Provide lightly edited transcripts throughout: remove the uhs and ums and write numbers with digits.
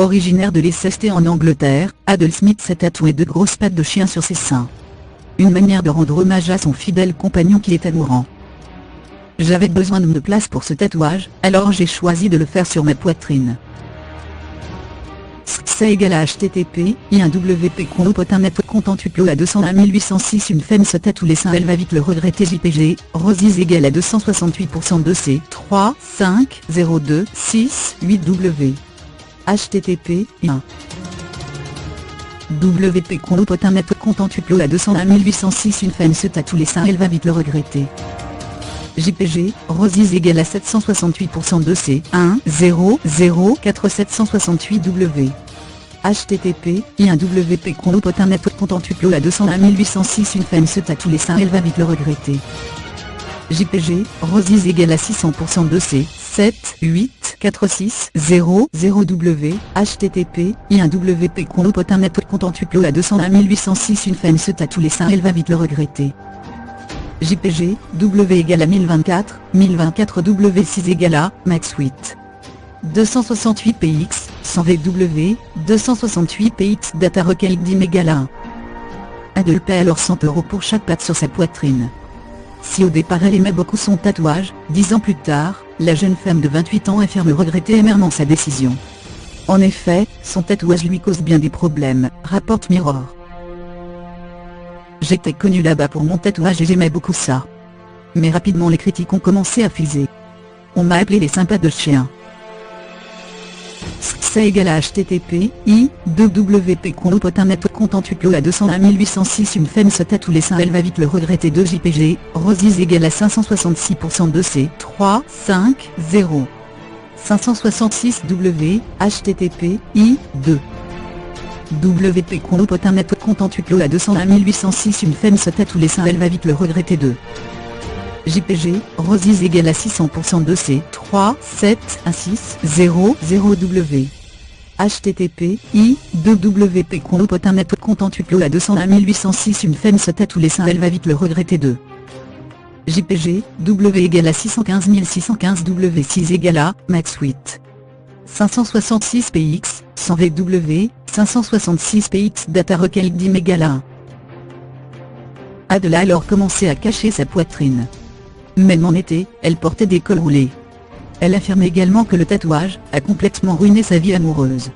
Originaire de Leicester en Angleterre, Adel Smith s'est tatoué de grosses pattes de chien sur ses seins. Une manière de rendre hommage à son fidèle compagnon qui était mourant. J'avais besoin de place pour ce tatouage, alors j'ai choisi de le faire sur ma poitrine. C'est égal à http INWP chronopotin.net content upload à 201 806 une femme se tatoue les seins elle va vite le regretter JPG Rosies égale à 268% de C 3 5 0 2 6 8 W http WP chronopotin.net content upload à 201 806 une femme se tatoue les seins elle va vite le regretter. JPG, Rosies égale à 768% de C 1 0 0 4 768 W http INWP chronopotin.net content upload à 201 806 une femme se tatoue les seins elle va vite le regretter. JPG, Rosies égale à 600% de C 7 8 4 6 0 0 W http INWP chronopotin.net content upload à 201 806 une femme se tatoue les seins elle va vite le regretter. JPG, W égale à 1024, 1024 W6 égale à, max 8. 268 PX, 100 VW, 268 PX data recueil dim égale à 1. Adel paie alors 100 € pour chaque patte sur sa poitrine. Si au départ elle aimait beaucoup son tatouage, 10 ans plus tard, la jeune femme de 28 ans affirme regretter amèrement sa décision. En effet, son tatouage lui cause bien des problèmes, rapporte Mirror. J'étais connu là-bas pour mon tatouage et j'aimais beaucoup ça. Mais rapidement les critiques ont commencé à fuser. On m'a appelé les sympas de chien. C'est égal à http IWP chronopotin.net content upload à 201 806 une femme se tatoue les seins elle va vite le regretter 2 JPG, Rosies égale à 566% de C 3 5 0 566 W http I2 WP chronopotin.net content upload à 201 806 une femme se tatoue les seins elle va vite le regretter 2 JPG, Rosies égale à 600% de C 3 7 1 6 0 0 W http I2WP chronopotin.net content upload à 201 806 une femme se tatoue les seins elle va vite le regretter 2 JPG, W égale à 615 615 W6 égale à, max 8. 566 PX, 100 VW, 566 PX data recueil dim égale à 1. Adel a alors commencé à cacher sa poitrine. Même en été, elle portait des cols roulés. Elle affirme également que le tatouage a complètement ruiné sa vie amoureuse.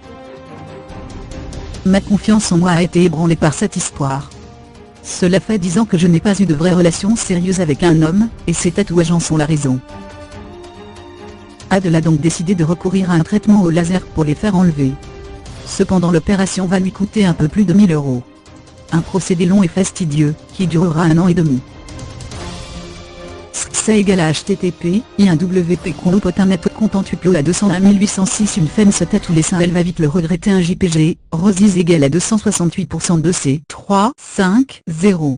Ma confiance en moi a été ébranlée par cette histoire. Cela fait 10 ans que je n'ai pas eu de vraie relation sérieuse avec un homme, et ces tatouages en sont la raison. Adel a donc décidé de recourir à un traitement au laser pour les faire enlever. Cependant l'opération va lui coûter un peu plus de 1000 €. Un procédé long et fastidieux, qui durera 1 an et demi. C'est égal à http INWP chronopotin.net content upload à 201 806 une femme se tatoue les seins elle va vite le regretter 1 JPG, Rosies égale à 268% de C 3 5 0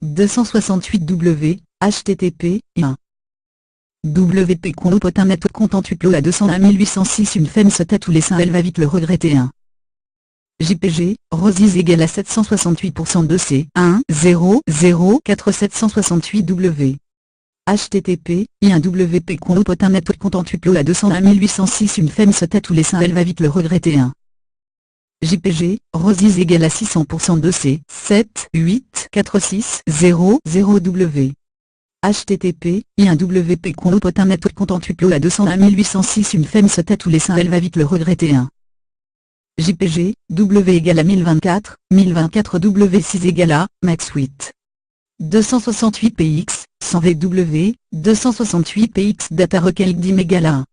268 W http I1 WP chronopotin.net content upload à 201 806 une femme se tatoue les seins elle va vite le regretter 1 JPG, Rosies égale à 768% de C 1 0 0 4 768 W http INWP chronopotin.net content upload à 201 806 une femme se tatoue les seins elle va vite le regretter 1 JPG, Rosies égale à 600% de C 7 8 4 6 0 0 W http INWP chronopotin.net content upload à 201 806 une femme se tatoue les seins elle va vite le regretter 1 JPG, W égale à 1024, 1024 W6 égale à, max 8. 268 PX, 100 VW, 268 PX data recueil dim égale à 1.